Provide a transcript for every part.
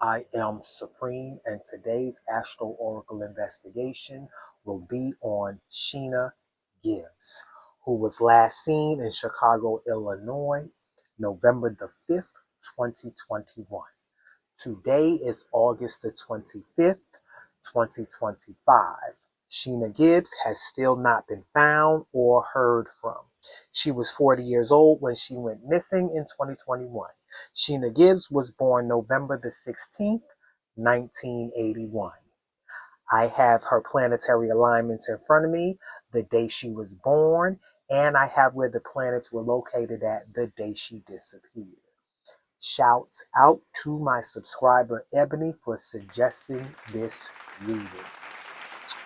I am Supreme, and today's Astro Oracle investigation will be on Sheena Gibbs, who was last seen in Chicago, Illinois, November the 5th, 2021. Today is August the 25th, 2025. Sheena Gibbs has still not been found or heard from. She was 40 years old when she went missing in 2021. Sheena Gibbs was born November the 16th, 1981. I have her planetary alignments in front of me, the day she was born, and I have where the planets were located at the day she disappeared. Shouts out to my subscriber Ebony for suggesting this reading.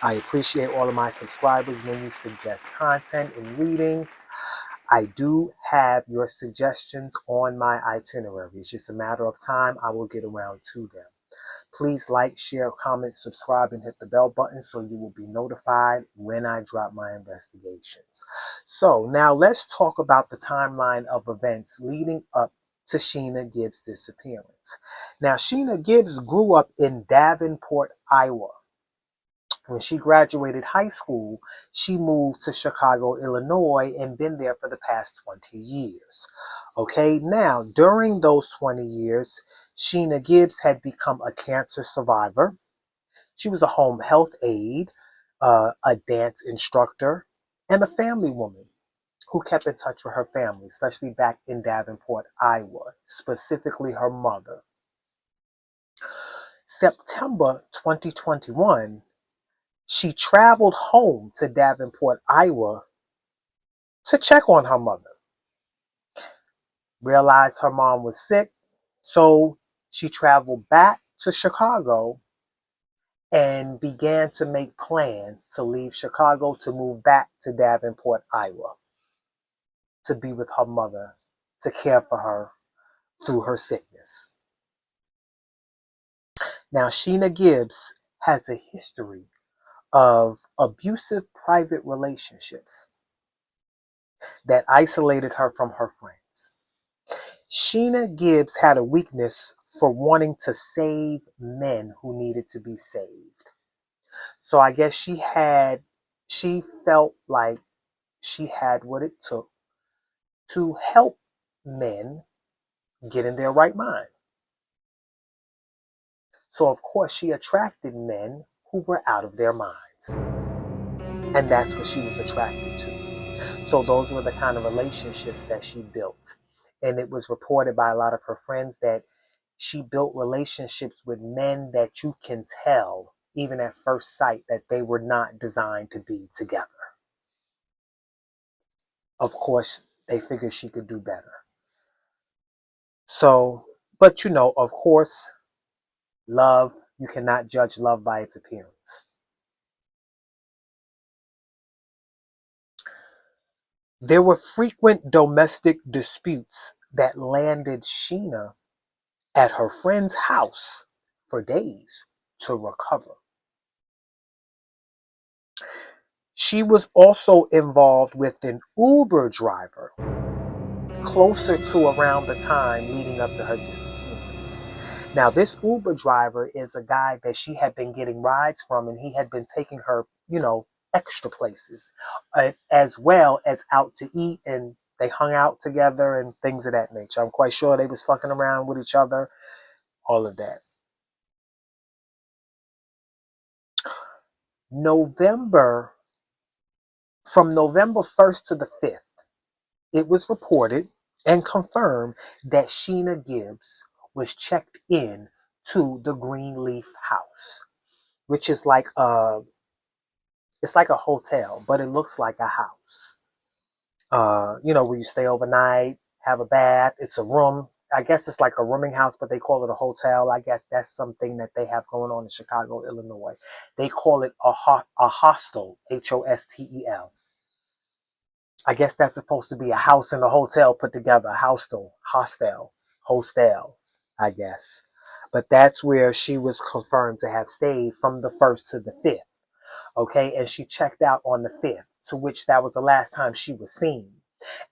I appreciate all of my subscribers when you suggest content and readings. I do have your suggestions on my itinerary. It's just a matter of time. I will get around to them. Please like, share, comment, subscribe, and hit the bell button so you will be notified when I drop my investigations. So now let's talk about the timeline of events leading up to Sheena Gibbs' disappearance. Now, Sheena Gibbs grew up in Davenport, Iowa. When she graduated high school, she moved to Chicago, Illinois, and been there for the past 20 years. Okay, now, during those 20 years, Sheena Gibbs had become a cancer survivor. She was a home health aide, a dance instructor, and a family woman who kept in touch with her family, especially back in Davenport, Iowa, specifically her mother. September 2021, she traveled home to Davenport, Iowa to check on her mother. Realized her mom was sick, so she traveled back to Chicago and began to make plans to leave Chicago to move back to Davenport, Iowa, to be with her mother, to care for her through her sickness. Now, Sheena Gibbs has a history of abusive private relationships that isolated her from her friends. Sheena Gibbs had a weakness for wanting to save men who needed to be saved. So I guess she felt like she had what it took to help men get in their right mind. So of course she attracted men who were out of their minds. And that's what she was attracted to. So those were the kind of relationships that she built. And it was reported by a lot of her friends that she built relationships with men that you can tell, even at first sight, that they were not designed to be together. Of course, they figured she could do better. So, but of course, love, you cannot judge love by its appearance. There were frequent domestic disputes that landed Sheena at her friend's house for days to recover. She was also involved with an Uber driver closer to around the time leading up to her disappearance. Now, this Uber driver is a guy that she had been getting rides from, and he had been taking her, extra places, as well as out to eat, and they hung out together and things of that nature. I'm quite sure they was fucking around with each other, all of that. From November 1st to the 5th, it was reported and confirmed that Sheena Gibbs was checked in to the Greenleaf House, which is it's like a hotel, but it looks like a house. Where you stay overnight, have a bath. It's a room. I guess it's like a rooming house, but they call it a hotel. I guess that's something that they have going on in Chicago, Illinois. They call it a hostel, Hostel. I guess that's supposed to be a house and a hotel put together. Hostel, I guess. But that's where she was confirmed to have stayed from the 1st to the 5th. Okay, and she checked out on the 5th, to which that was the last time she was seen.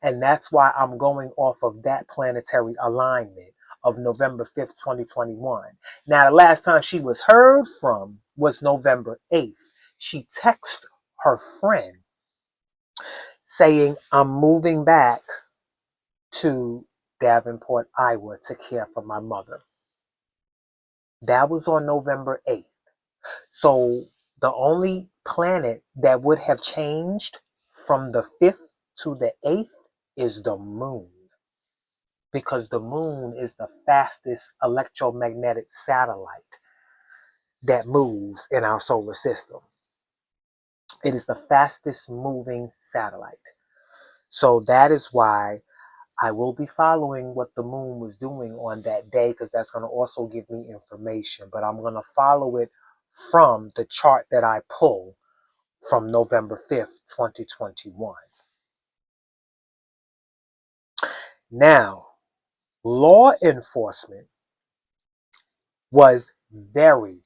And that's why I'm going off of that planetary alignment of November 5th, 2021. Now, the last time she was heard from was November 8th. She texted her friend saying, I'm moving back to Davenport, Iowa to care for my mother. That was on November 8th. So the only planet that would have changed from the 5th to the 8th is the moon. Because the moon is the fastest electromagnetic satellite that moves in our solar system. It is the fastest moving satellite. So that is why I will be following what the moon was doing on that day, because that's going to also give me information. But I'm going to follow it from the chart that I pull from November 5th, 2021. Now, law enforcement was very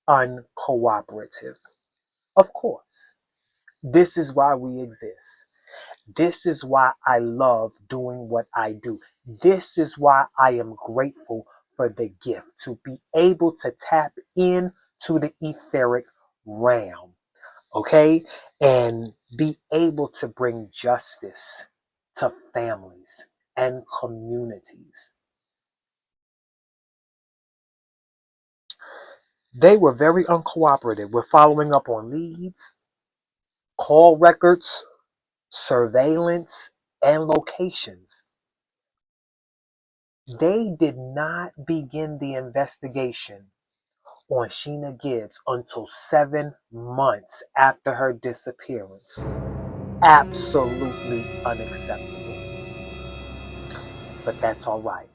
uncooperative. Of course, this is why we exist. This is why I love doing what I do. This is why I am grateful for the gift to be able to tap into the etheric realm, okay? And be able to bring justice to families and communities. They were very uncooperative with following up on leads, call records, surveillance, and locations. They did not begin the investigation on Sheena Gibbs until 7 months after her disappearance. Absolutely unacceptable. But that's all right.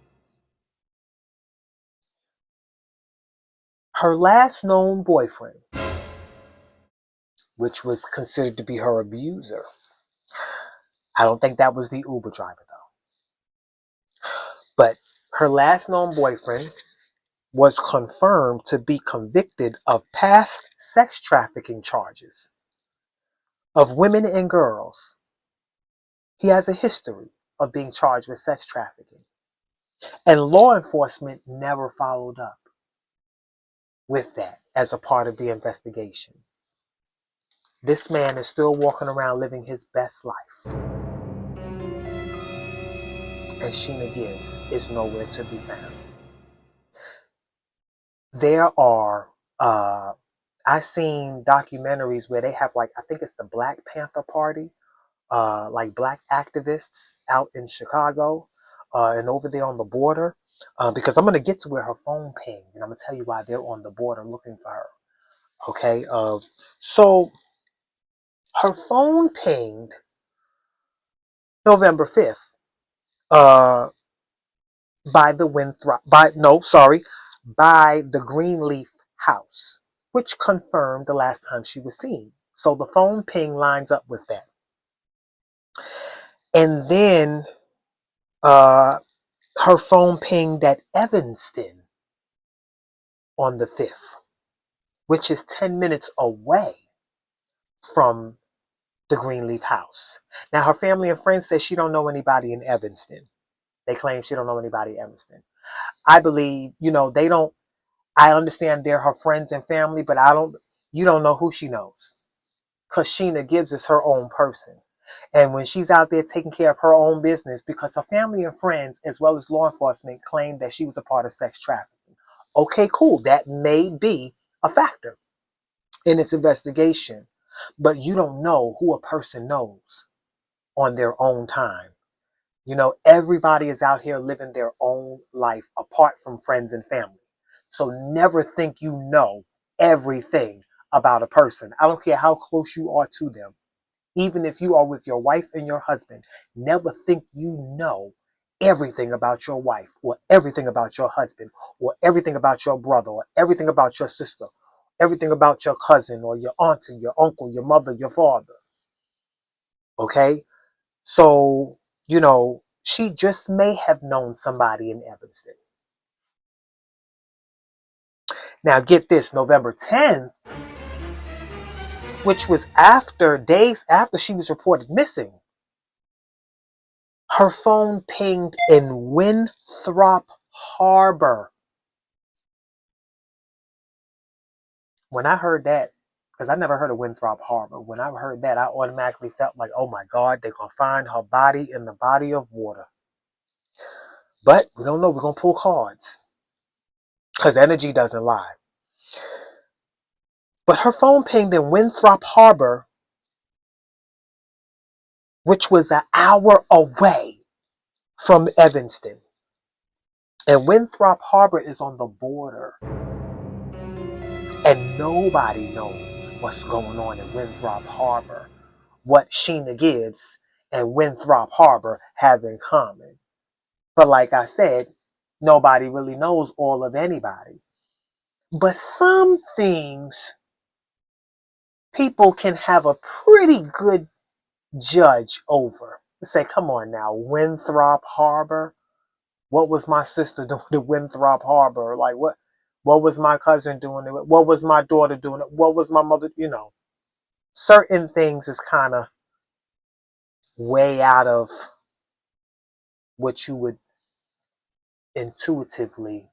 Her last known boyfriend, which was considered to be her abuser, I don't think that was the Uber driver though, but her last known boyfriend was confirmed to be convicted of past sex trafficking charges of women and girls. He has a history of being charged with sex trafficking. And law enforcement never followed up with that as a part of the investigation. This man is still walking around living his best life. And Sheena Gibbs is nowhere to be found. There are, I've seen documentaries where they have, like, I think it's the Black Panther Party, like black activists out in Chicago and over there on the border. Because I'm going to get to where her phone pinged, and I'm going to tell you why they're on the border looking for her. Okay, so her phone pinged November 5th by the by the Greenleaf house, which confirmed the last time she was seen. So the phone ping lines up with that. And then her phone pinged at Evanston on the 5th, which is 10 minutes away from the Greenleaf house. Now, her family and friends say she don't know anybody in Evanston. They claim she don't know anybody in Evanston. I believe, they don't, I understand they're her friends and family, but you don't know who she knows. Because Sheena Gibbs is her own person. And when she's out there taking care of her own business, because her family and friends, as well as law enforcement, claim that she was a part of sex trafficking. Okay, cool. That may be a factor in its investigation. But you don't know who a person knows on their own time. Everybody is out here living their own life apart from friends and family. So never think you know everything about a person. I don't care how close you are to them. Even if you are with your wife and your husband, never think you know everything about your wife or everything about your husband or everything about your brother or everything about your sister, everything about your cousin or your auntie, your uncle, your mother, your father. Okay? So, she just may have known somebody in Evanston. Now, get this, November 10th, which was days after she was reported missing, her phone pinged in Winthrop, Harbor. When I heard that, because I never heard of Winthrop Harbor, when I heard that, I automatically felt like, oh my God, they're going to find her body in the body of water. But we don't know. We're going to pull cards because energy doesn't lie. But her phone pinged in Winthrop Harbor, which was an hour away from Evanston. And Winthrop Harbor is on the border. And nobody knows what's going on in Winthrop Harbor, what Sheena Gibbs and Winthrop Harbor have in common. But like I said, nobody really knows all of anybody. But some things people can have a pretty good judge over. Say, come on now, Winthrop Harbor? What was my sister doing in Winthrop Harbor? Like what was my cousin doing? What was my daughter doing? What was my mother, certain things is kind of way out of what you would intuitively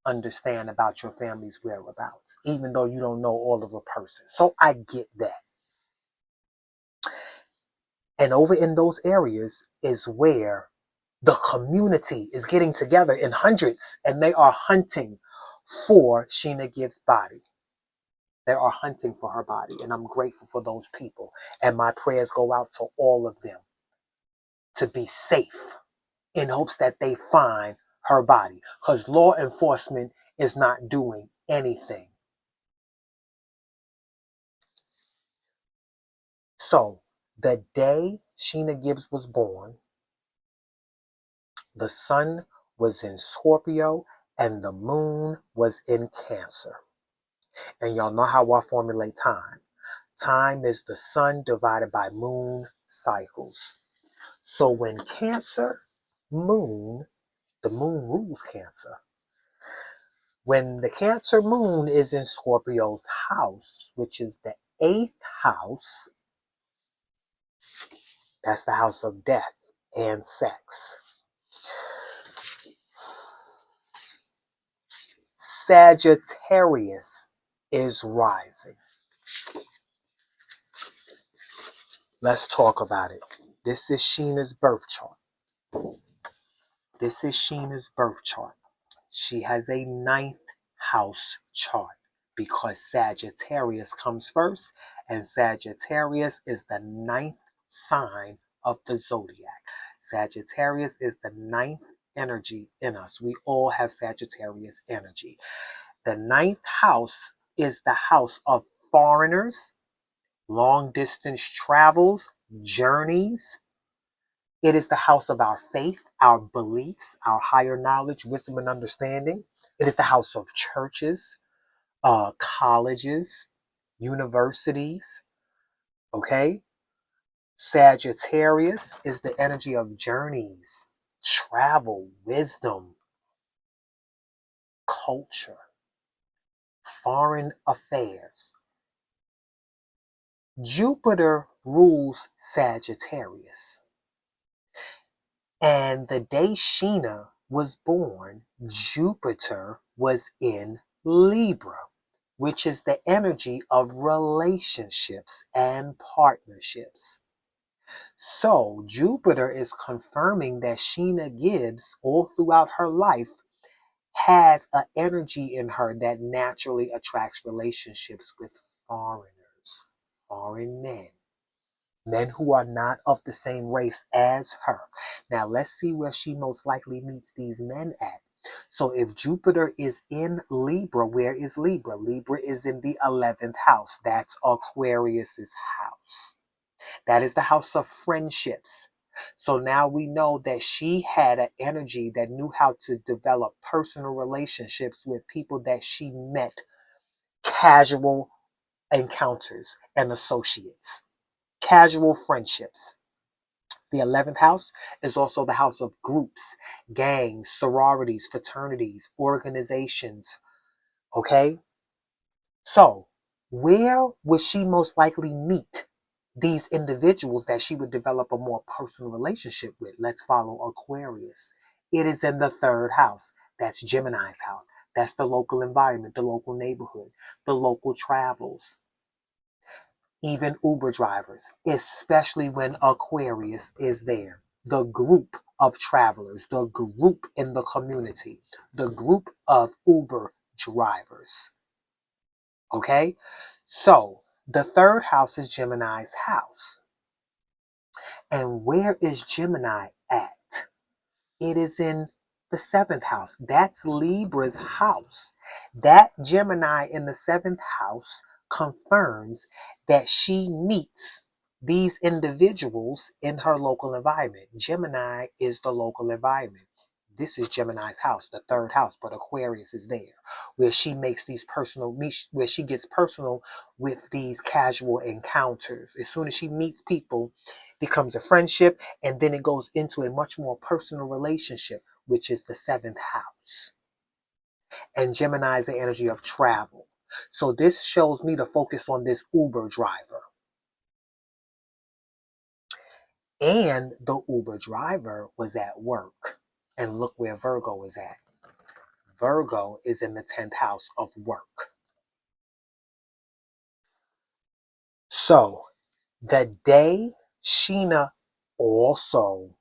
understand about your family's whereabouts, even though you don't know all of the person. So I get that. And over in those areas is where the community is getting together in hundreds and they are hunting for Sheena Gibbs' body. They are hunting for her body, and I'm grateful for those people. And my prayers go out to all of them to be safe in hopes that they find her body, because law enforcement is not doing anything. So the day Sheena Gibbs was born, the sun was in Scorpio and the moon was in Cancer. And y'all know how I formulate time. Time is the sun divided by moon cycles. So when Cancer, moon, the moon rules Cancer. When the Cancer moon is in Scorpio's house, which is the 8th house, that's the house of death and sex. Sagittarius is rising. Let's talk about it. This is Sheena's birth chart. This is Sheena's birth chart. She has a 9th house chart because Sagittarius comes first, and Sagittarius is the 9th sign of the zodiac. Sagittarius is the 9th energy in us. We all have Sagittarius energy. The 9th house is the house of foreigners, long distance travels, journeys. It is the house of our faith, our beliefs, our higher knowledge, wisdom, and understanding. It is the house of churches, colleges, universities. Okay? Sagittarius is the energy of journeys, travel, wisdom, culture, foreign affairs. Jupiter rules Sagittarius. And the day Sheena was born, Jupiter was in Libra, which is the energy of relationships and partnerships. So Jupiter is confirming that Sheena Gibbs, all throughout her life, has an energy in her that naturally attracts relationships with foreigners, foreign men. Men who are not of the same race as her. Now let's see where she most likely meets these men at. So if Jupiter is in Libra, where is Libra? Libra is in the 11th house. That's Aquarius's house. That is the house of friendships. So now we know that she had an energy that knew how to develop personal relationships with people that she met, casual encounters and associates. Casual friendships. The 11th house is also the house of groups, gangs, sororities, fraternities, organizations. Okay? So, where would she most likely meet these individuals that she would develop a more personal relationship with? Let's follow Aquarius It is in the third house. That's Gemini's house. That's the local environment, the local neighborhood, the local travels. Even Uber drivers, especially when Aquarius is there. The group of travelers, the group in the community, the group of Uber drivers. Okay? So, the third house is Gemini's house. And where is Gemini at? It is in the seventh house. That's Libra's house. That Gemini in the seventh house confirms that she meets these individuals in her local environment. Gemini is the local environment. This is Gemini's house, the third house, but Aquarius is there, where she makes these where she gets personal with these casual encounters. As soon as she meets people, becomes a friendship, and then it goes into a much more personal relationship, which is the seventh house. And Gemini is the energy of travel. So this shows me to focus on this Uber driver. And the Uber driver was at work. And look where Virgo is at. Virgo is in the 10th house of work. So the day Sheena also,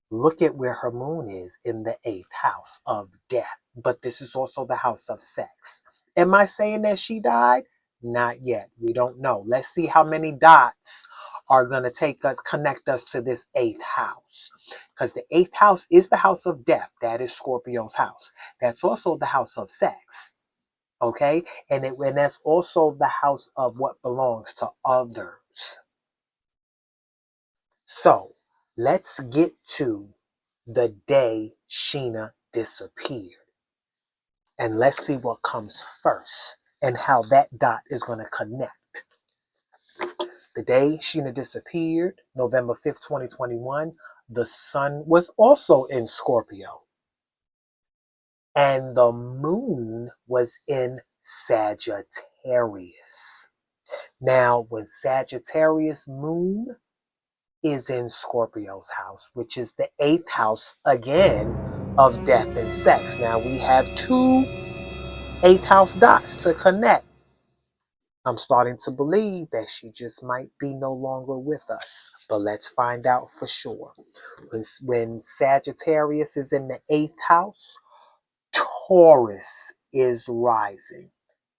look at where her moon is, in the 8th house of death. But this is also the house of sex. Am I saying that she died? Not yet. We don't know. Let's see how many dots are going to connect us to this 8th house. Because the 8th house is the house of death. That is Scorpio's house. That's also the house of sex. Okay? And that's also the house of what belongs to others. So, let's get to the day Sheena disappeared. And let's see what comes first and how that dot is going to connect. The day Sheena disappeared, November 5th, 2021, the sun was also in Scorpio. And the moon was in Sagittarius. Now, when Sagittarius moon is in Scorpio's house, which is the 8th house again of death and sex. Now we have two 8th house dots to connect. I'm starting to believe that she just might be no longer with us, but let's find out for sure. When Sagittarius is in the 8th house, Taurus is rising.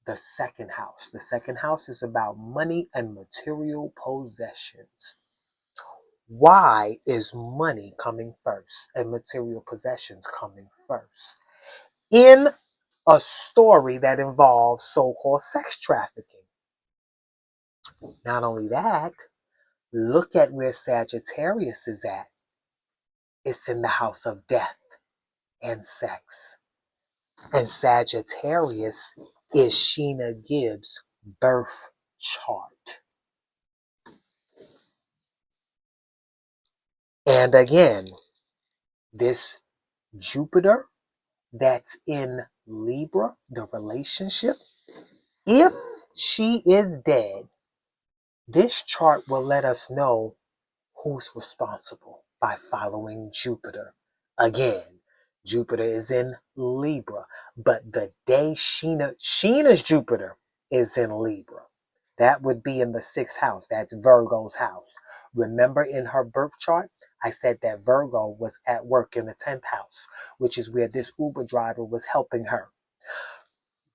The second house. The second house is about money and material possessions. Why is money coming first and material possessions coming first? In a story that involves so-called sex trafficking. Not only that, look at where Sagittarius is at. It's in the house of death and sex. And Sagittarius is Sheena Gibbs' birth chart. And again, this Jupiter that's in Libra, the relationship, if she is dead, this chart will let us know who's responsible by following Jupiter. Again, Jupiter is in Libra, but the day Sheena's Jupiter is in Libra. That would be in the 6th house. That's Virgo's house. Remember in her birth chart, I said that Virgo was at work in the 10th house, which is where this Uber driver was helping her.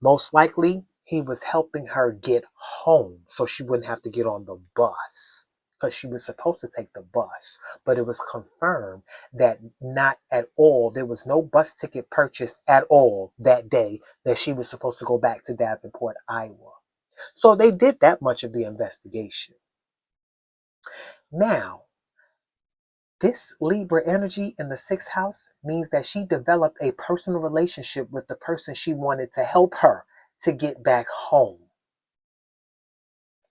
Most likely, he was helping her get home so she wouldn't have to get on the bus, because she was supposed to take the bus. But it was confirmed that not at all, there was no bus ticket purchased at all that day that she was supposed to go back to Davenport, Iowa. So they did that much of the investigation. Now, this Libra energy in the 6th house means that she developed a personal relationship with the person she wanted to help her to get back home.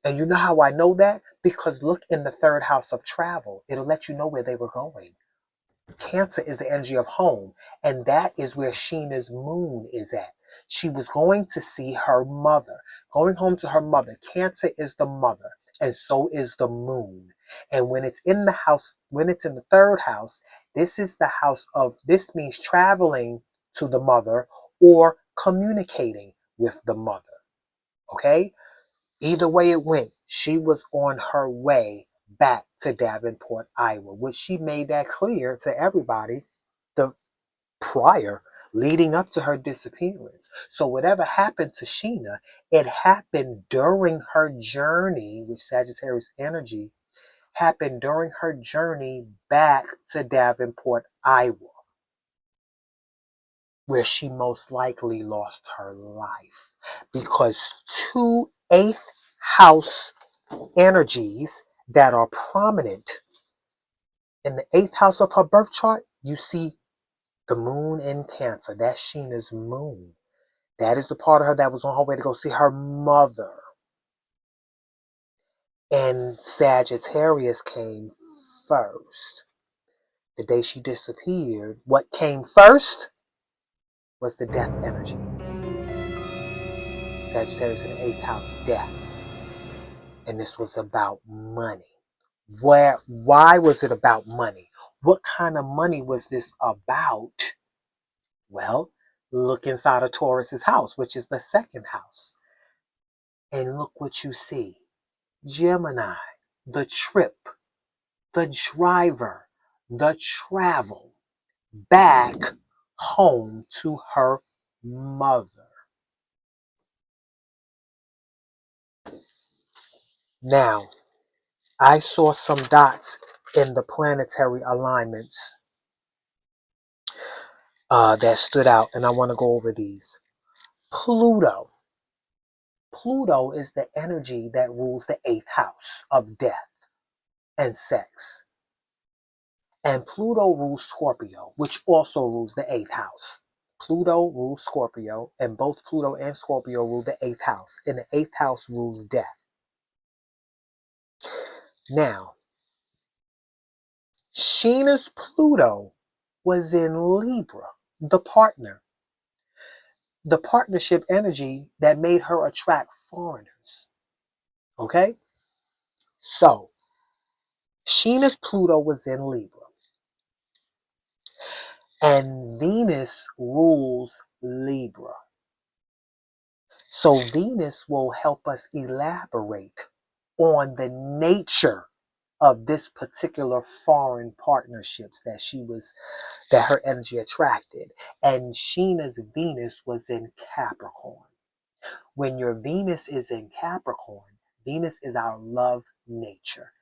And you know how I know that? Because look in the 3rd house of travel. It'll let you know where they were going. Cancer is the energy of home, and that is where Sheena's moon is at. She was going to see her mother, going home to her mother. Cancer is the mother, and so is the moon. And when it's in the house, when it's in the third house, this means traveling to the mother or communicating with the mother. Okay? Either way it went, she was on her way back to Davenport, Iowa, which she made that clear to everybody the prior leading up to her disappearance. So whatever happened to Sheena, it happened during her journey with Sagittarius energy, happened during her journey back to Davenport, Iowa, where she most likely lost her life. Because two eighth house energies that are prominent in the eighth house of her birth chart, you see the moon in Cancer. That's Sheena's moon. That is the part of her that was on her way to go see her mother. And Sagittarius came first. The day she disappeared, what came first was the death energy. Sagittarius in the eighth house, death. And this was about money. Why was it about money? What kind of money was this about? Well, look inside of Taurus's house, which is the second house. And look what you see. Gemini, the trip, the driver, the travel back home to her mother. Now, I saw some dots in the planetary alignments that stood out, and I want to go over these. Pluto. Pluto is the energy that rules the eighth house of death and sex. And Pluto rules Scorpio, which also rules the eighth house. Pluto rules Scorpio, and both Pluto and Scorpio rule the eighth house. And the eighth house rules death. Now, Sheena's Pluto was in Libra, the partner. The partnership energy that made her attract foreigners. Okay? So, Sheena's Pluto was in Libra. And Venus rules Libra. So Venus will help us elaborate on the nature of this particular foreign partnerships that her energy attracted. And Sheena's Venus was in Capricorn. When your Venus is in Capricorn, Venus is our love nature.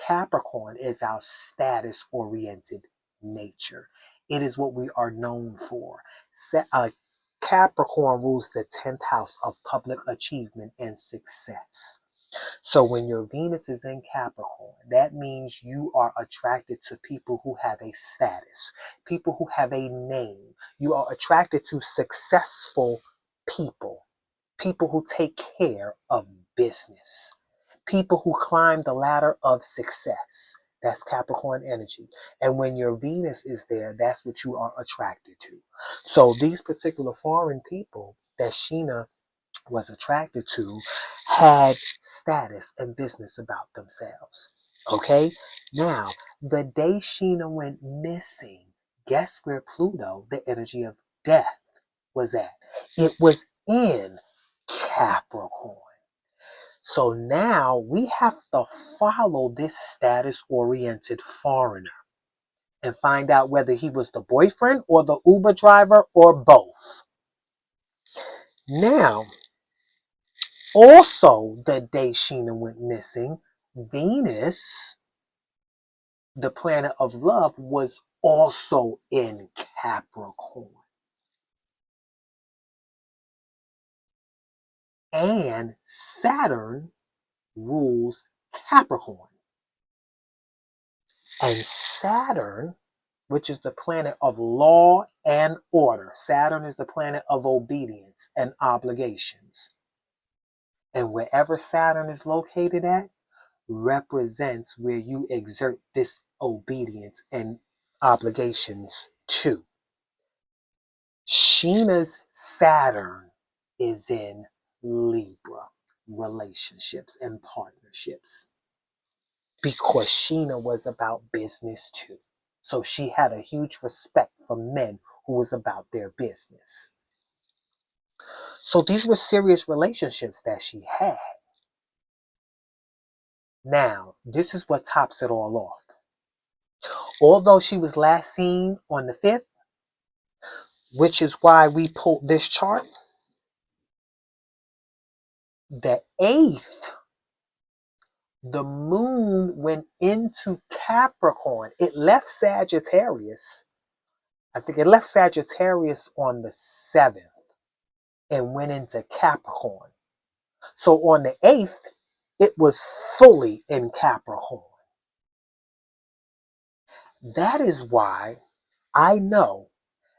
Capricorn is our status oriented nature. It is what we are known for. Capricorn rules the 10th house of public achievement and success. So when your Venus is in Capricorn, that means you are attracted to people who have a status, people who have a name. You are attracted to successful people, people who take care of business, people who climb the ladder of success. That's Capricorn energy. And when your Venus is there, that's what you are attracted to. So these particular foreign people that Sheena was attracted to had status and business about themselves. Okay? Now, the day Sheena went missing, guess where Pluto, the energy of death, was at? It was in Capricorn. So now we have to follow this status oriented foreigner and find out whether he was the boyfriend or the Uber driver or both. Now, also the day Sheena went missing, Venus, the planet of love, was also in Capricorn. And Saturn rules Capricorn. And Saturn, which is the planet of law and order, Saturn is the planet of obedience and obligations. And wherever Saturn is located at represents where you exert this obedience and obligations to. Sheena's Saturn is in Libra, relationships and partnerships. because Sheena was about business too. So she had a huge respect for men who was about their business. So these were serious relationships that she had. Now, this is what tops it all off. Although she was last seen on the 5th, which is why we pulled this chart, the 8th, the moon went into Capricorn. It left Sagittarius. I think it left Sagittarius on the 7th and went into Capricorn. So on the 8th, it was fully in Capricorn. That is why I know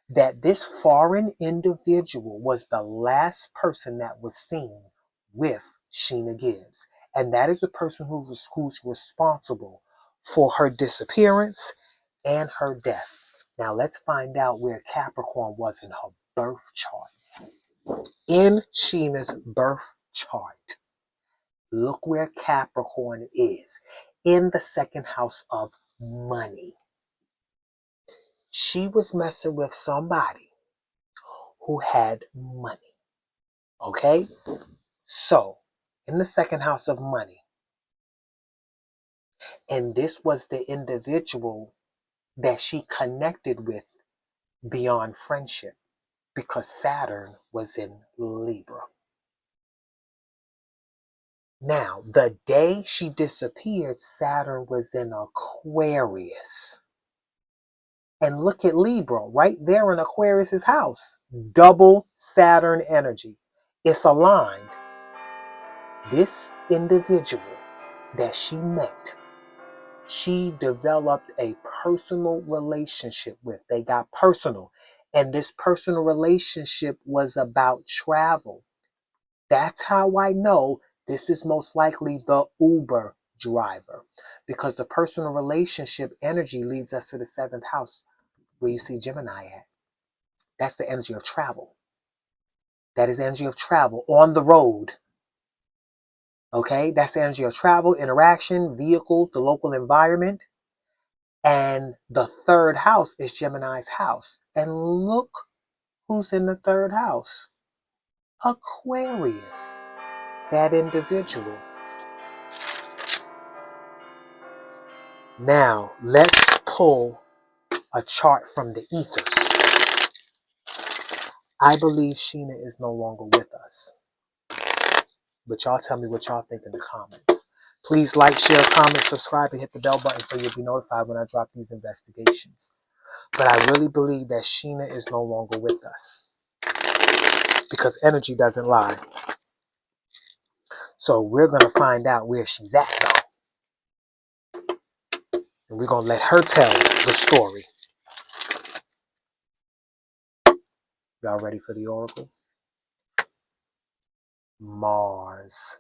that this foreign individual was the last person that was seen with Sheena Gibbs. And that is the person who's responsible for her disappearance and her death. Now let's find out where Capricorn was in her birth chart. In Sheena's birth chart, look where Capricorn is. In the 2nd house of money. She was messing with somebody who had money. Okay? So, in the 2nd house of money, and this was the individual that she connected with beyond friendship because Saturn was in Libra. Now, the day she disappeared, Saturn was in Aquarius. And look at Libra right there in Aquarius's house. Double Saturn energy. It's aligned. This individual that she met, she developed a personal relationship with. They got personal. And this personal relationship was about travel. That's how I know this is most likely the Uber driver. Because the personal relationship energy leads us to the 7th house where you see Gemini at. That's the energy of travel. That is the energy of travel on the road. Okay, that's the energy of travel, interaction, vehicles, the local environment. And the 3rd house is Gemini's house. And look who's in the 3rd house. Aquarius. That individual. Now, let's pull a chart from the ethers. I believe Sheena is no longer with us. But y'all tell me what y'all think in the comments. Please like, share, comment, subscribe, and hit the bell button so you'll be notified when I drop these investigations. But I really believe that Sheena is no longer with us. Because energy doesn't lie. So we're going to find out where she's at now. And we're going to let her tell the story. Y'all ready for the oracle? Mars.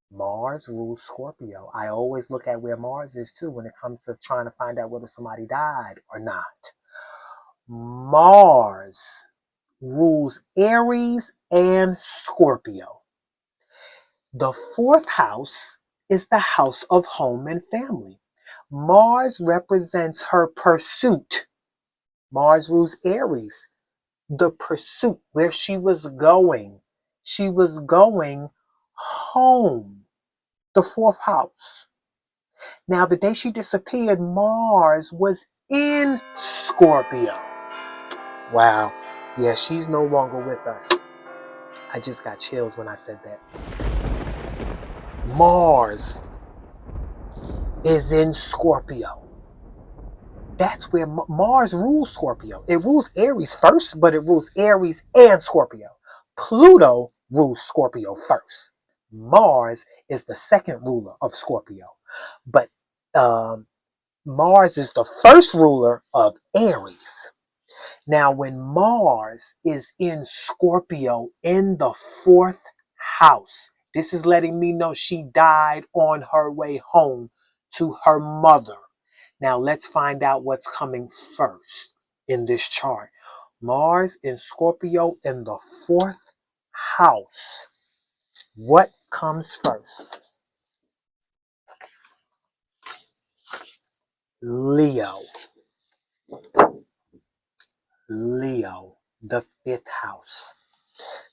Mars rules Scorpio. I always look at where Mars is too when it comes to trying to find out whether somebody died or not. Mars rules Aries and Scorpio. The 4th house is the house of home and family. Mars represents her pursuit. Mars rules Aries. The pursuit, where she was going. She was going home. The 4th house. Now, the day she disappeared, Mars was in Scorpio. Wow. Yeah, she's no longer with us. I just got chills when I said that. Mars is in Scorpio. That's where Mars rules Scorpio. It rules Aries first, but it rules Aries and Scorpio. Pluto rules Scorpio first. Mars is the 2nd ruler of Scorpio. But Mars is the 1st ruler of Aries. Now, when Mars is in Scorpio in the 4th house, this is letting me know she died on her way home to her mother. Now, let's find out what's coming first in this chart. Mars in Scorpio in the 4th house. What comes first? Leo. Leo, the fifth house.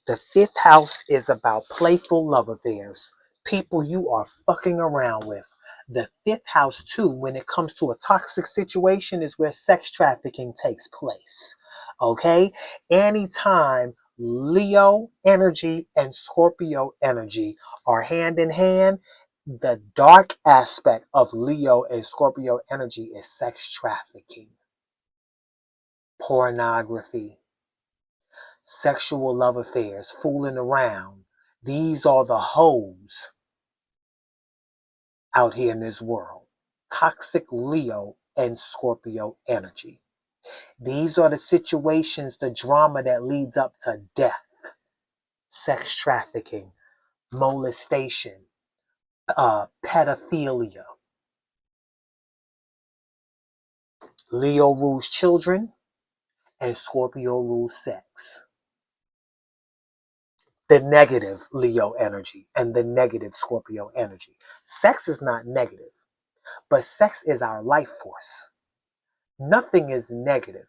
The fifth house is about playful love affairs, people you are fucking around with. The fifth house, too, when it comes to a toxic situation, is where sex trafficking takes place. Okay? Anytime Leo energy and Scorpio energy are hand in hand, the dark aspect of Leo and Scorpio energy is sex trafficking, pornography, sexual love affairs, fooling around. These are the hoes out here in this world. Toxic Leo and Scorpio energy. These are the situations, the drama that leads up to death, sex trafficking, molestation, pedophilia. Leo rules children and Scorpio rules sex. The negative Leo energy and the negative Scorpio energy. Sex is not negative, but sex is our life force. Nothing is negative.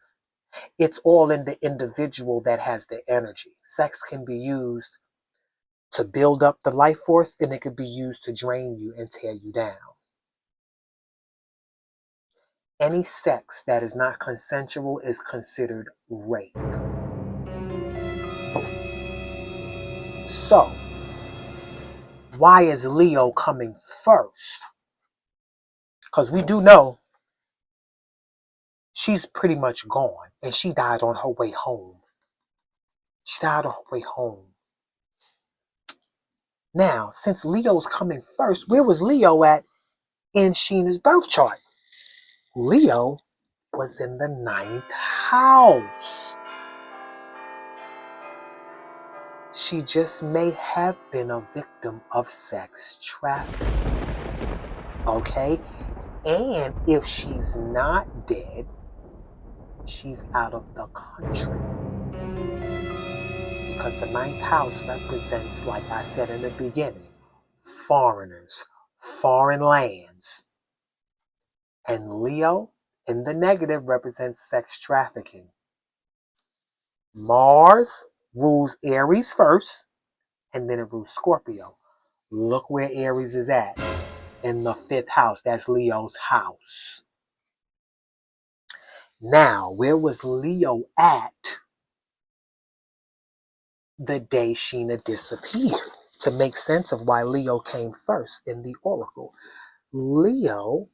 It's all in the individual that has the energy. Sex can be used to build up the life force, and it could be used to drain you and tear you down. Any sex that is not consensual is considered rape. So, why is Leo coming first? Because we do know she's pretty much gone, and she died on her way home. She died on her way home. Now, since Leo's coming first, where was Leo at in Sheena's birth chart? Leo was in the 9th house. She just may have been a victim of sex trafficking. Okay? And if she's not dead, she's out of the country. Because the 9th house represents, like I said in the beginning, foreigners, foreign lands. And Leo, in the negative, represents sex trafficking. Mars rules Aries first, and then it rules Scorpio. Look where Aries is at. In the 5th house. That's Leo's house. Now, where was Leo at the day Sheena disappeared? To make sense of why Leo came first in the oracle. Leo,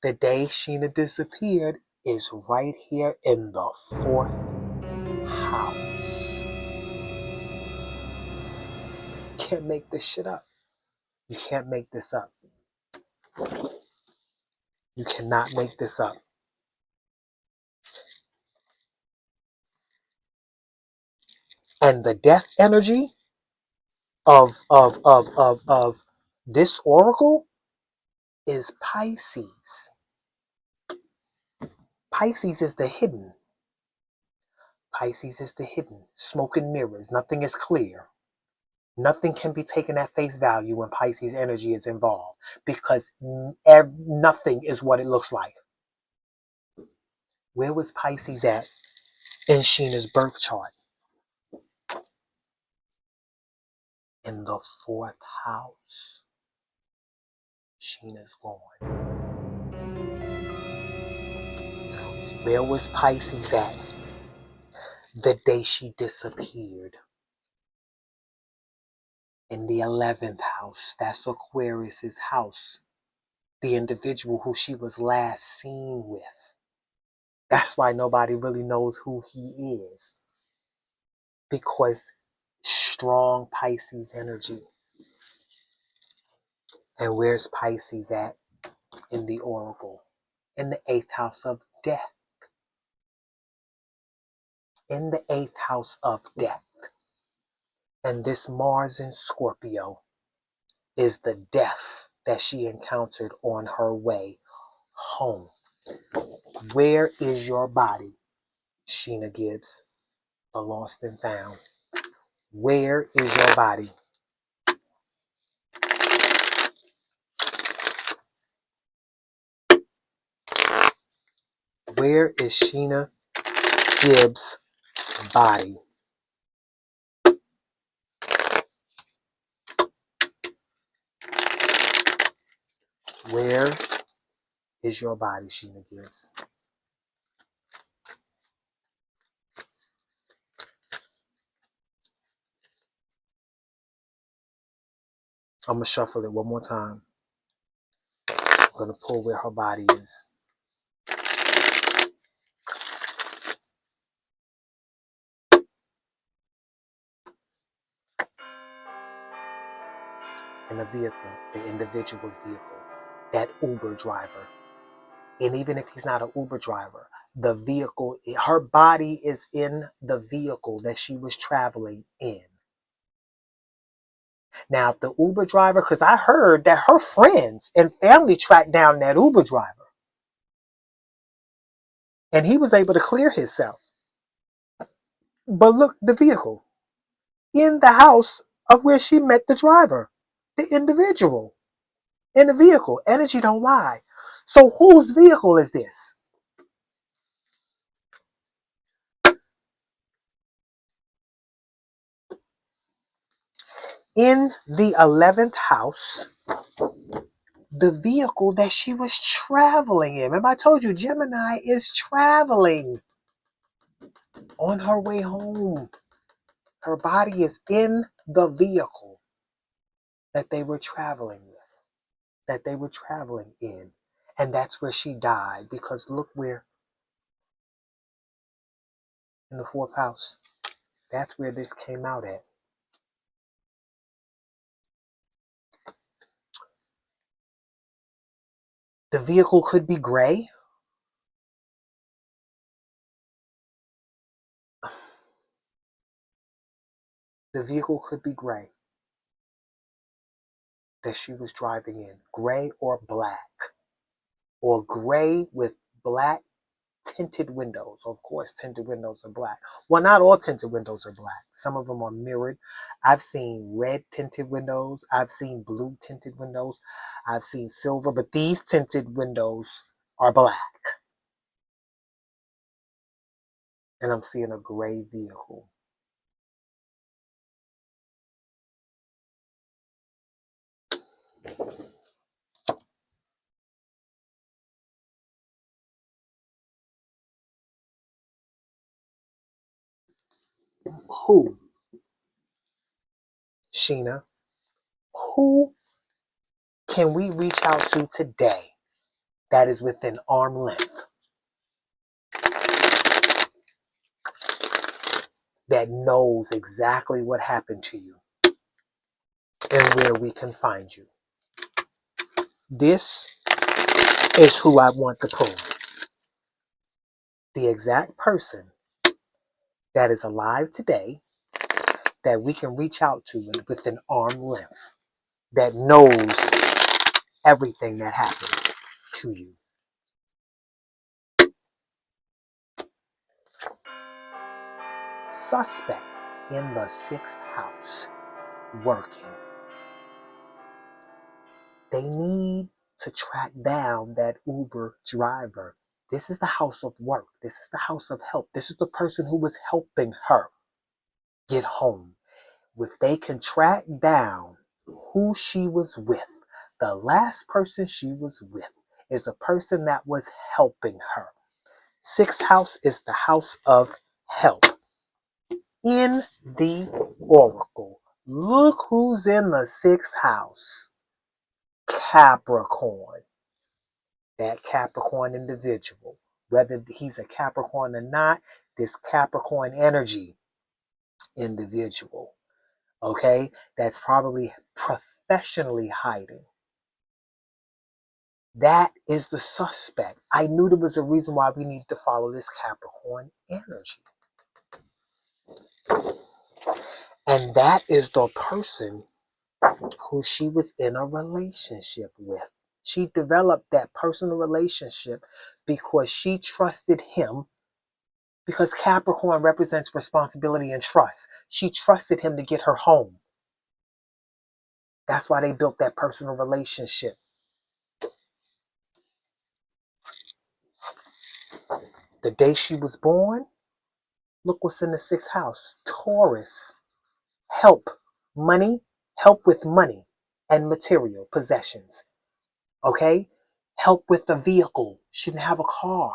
the day Sheena disappeared, is right here in the 4th house. You can't make this shit up. You can't make this up. You cannot make this up. And the death energy of this oracle is Pisces. Pisces is the hidden. Pisces is the hidden. Smoke and mirrors. Nothing is clear. Nothing can be taken at face value when Pisces energy is involved, because nothing is what it looks like. Where was Pisces at in Sheena's birth chart? In the 4th house. Sheena's gone. Where was Pisces at the day she disappeared? In the 11th house. That's Aquarius's house. The individual who she was last seen with. That's why nobody really knows who he is. Because strong Pisces energy. And where's Pisces at in the oracle? In the 8th house of death. In the 8th house of death. And this Mars in Scorpio is the death that she encountered on her way home. Where is your body, Sheena Gibbs, the lost and found? Where is your body? Where is Sheena Gibbs' body? Where is your body, Sheena Gibbs? I'm going to shuffle it one more time. I'm going to pull where her body is. In the vehicle, the individual's vehicle, that Uber driver. And even if he's not an Uber driver, the vehicle, her body is in the vehicle that she was traveling in. Now, if the Uber driver, because I heard that her friends and family tracked down that Uber driver, and he was able to clear himself. But look, the vehicle in the house of where she met the driver, the individual in the vehicle. Energy don't lie. So whose vehicle is this? In the 11th house, the vehicle that she was traveling in. Remember I told you Gemini is traveling on her way home. Her body is in the vehicle that they were traveling with, that they were traveling in. And that's where she died, because look where, in the 4th house, that's where this came out at. The vehicle could be gray. The vehicle could be gray that she was driving in. Gray or black. Or gray with black tinted windows. Of course, tinted windows are black. Well, not all tinted windows are black. Some of them are mirrored. I've seen red tinted windows. I've seen blue tinted windows. I've seen silver. But these tinted windows are black. And I'm seeing a gray vehicle. Who? Sheena, who can we reach out to today that is within arm length, that knows exactly what happened to you and where we can find you? This is who I want to pull. The exact person that is alive today that we can reach out to within arm length, that knows everything that happened to you. Suspect in the 6th house, working. They need to track down that Uber driver. This is the house of work. This is the house of help. This is the person who was helping her get home. If they can track down who she was with, the last person she was with is the person that was helping her. 6th house is the house of help. In the oracle, look who's in the 6th house. Capricorn. That Capricorn individual. Whether he's a Capricorn or not, this Capricorn energy individual. Okay? That's probably professionally hiding. That is the suspect. I knew there was a reason why we needed to follow this Capricorn energy. And that is the person who she was in a relationship with. She developed that personal relationship because she trusted him, because Capricorn represents responsibility and trust. She trusted him to get her home. That's why they built that personal relationship. The day she was born, look what's in the sixth house. Taurus. Help. Money. Help with money and material possessions. Okay? Help with the vehicle. She didn't have a car.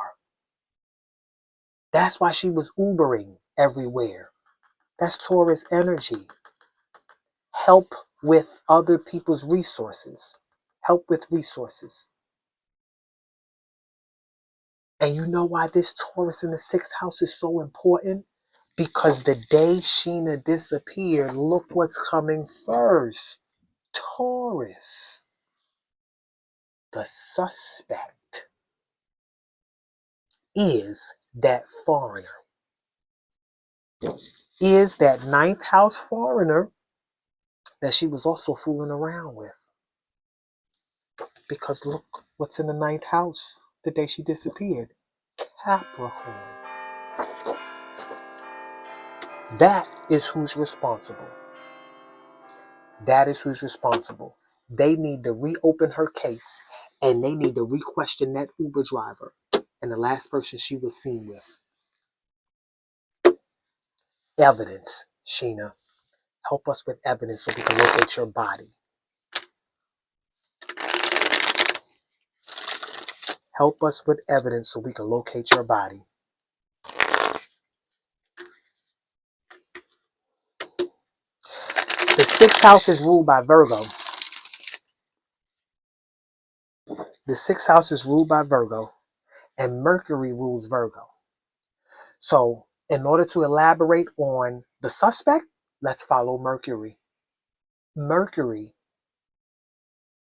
That's why she was Ubering everywhere. That's Taurus energy. Help with other people's resources. Help with resources. And you know why this Taurus in the sixth house is so important? Because the day Sheena disappeared, look what's coming first. Taurus. The suspect is that foreigner. Is that ninth house foreigner that she was also fooling around with. Because look what's in the ninth house the day she disappeared. Capricorn. That is who's responsible. That is who's responsible. They need to reopen her case and they need to re-question that Uber driver and the last person she was seen with. Evidence, Sheena. Help us with evidence so we can locate your body. Help us with evidence so we can locate your body. The sixth house is ruled by Virgo. The sixth house is ruled by Virgo, and Mercury rules Virgo. So, in order to elaborate on the suspect, let's follow Mercury. Mercury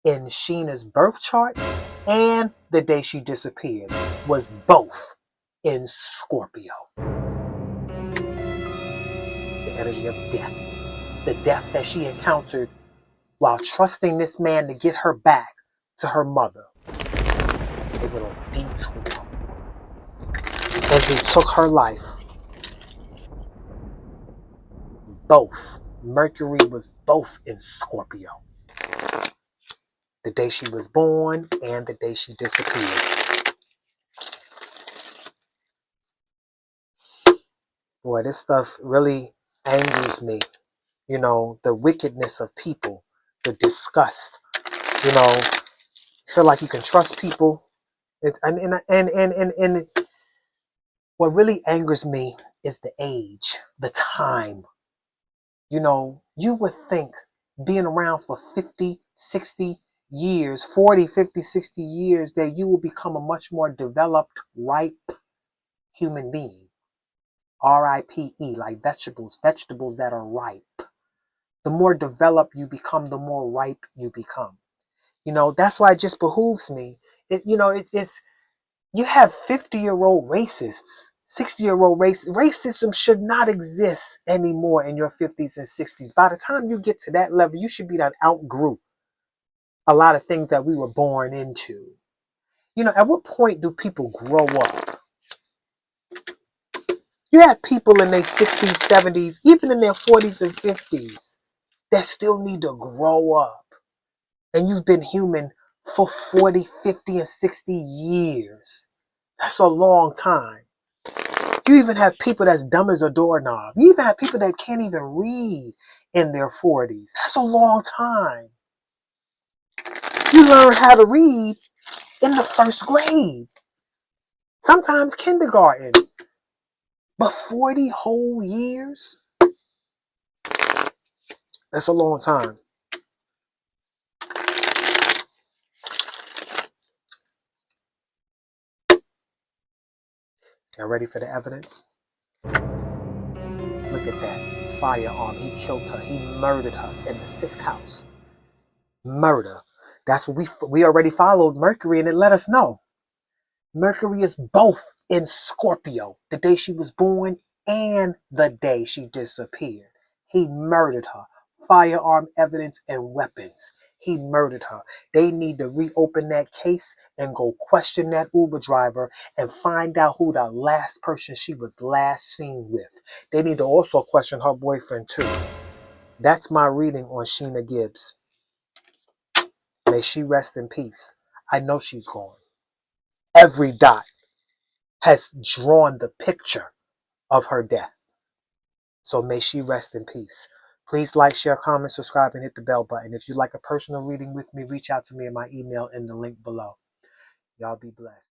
in Sheena's birth chart and the day she disappeared was both in Scorpio. The energy of death. The death that she encountered while trusting this man to get her back to her mother. They went on a detour. And he took her life. Both. Mercury was both in Scorpio. The day she was born and the day she disappeared. Boy, this stuff really angers me. You know, the wickedness of people, the disgust. You know, feel like you can trust people. And what really angers me is the age, the time. You know, you would think being around for 50, 60 years, 40, 50, 60 years, that you will become a much more developed, ripe human being. R-I-P-E, like vegetables that are ripe. The more developed you become, the more ripe you become. You know, that's why it just behooves me. It's you have 50-year-old racists, 60-year-old racism should not exist anymore in your 50s and 60s. By the time you get to that level, you should be done outgrew a lot of things that we were born into. You know, at what point do people grow up? You have people in their 60s, 70s, even in their 40s and 50s that still need to grow up. And you've been human for 40, 50, and 60 years. That's a long time. You even have people that's dumb as a doorknob. You even have people that can't even read in their 40s. That's a long time. You learn how to read in the first grade. Sometimes kindergarten. But 40 whole years? That's a long time. Y'all ready for the evidence? Look at that firearm. He killed her. He murdered her in the sixth house. Murder. That's what we already followed Mercury, and it let us know. Mercury is both in Scorpio, the day she was born and the day she disappeared. He murdered her. Firearm evidence and weapons. He murdered her. They need to reopen that case and go question that Uber driver and find out who the last person she was last seen with. They need to also question her boyfriend too. That's my reading on Sheena Gibbs. May she rest in peace. I know she's gone. Every dot has drawn the picture of her death. So may she rest in peace. Please like, share, comment, subscribe, and hit the bell button. If you'd like a personal reading with me, reach out to me in my email in the link below. Y'all be blessed.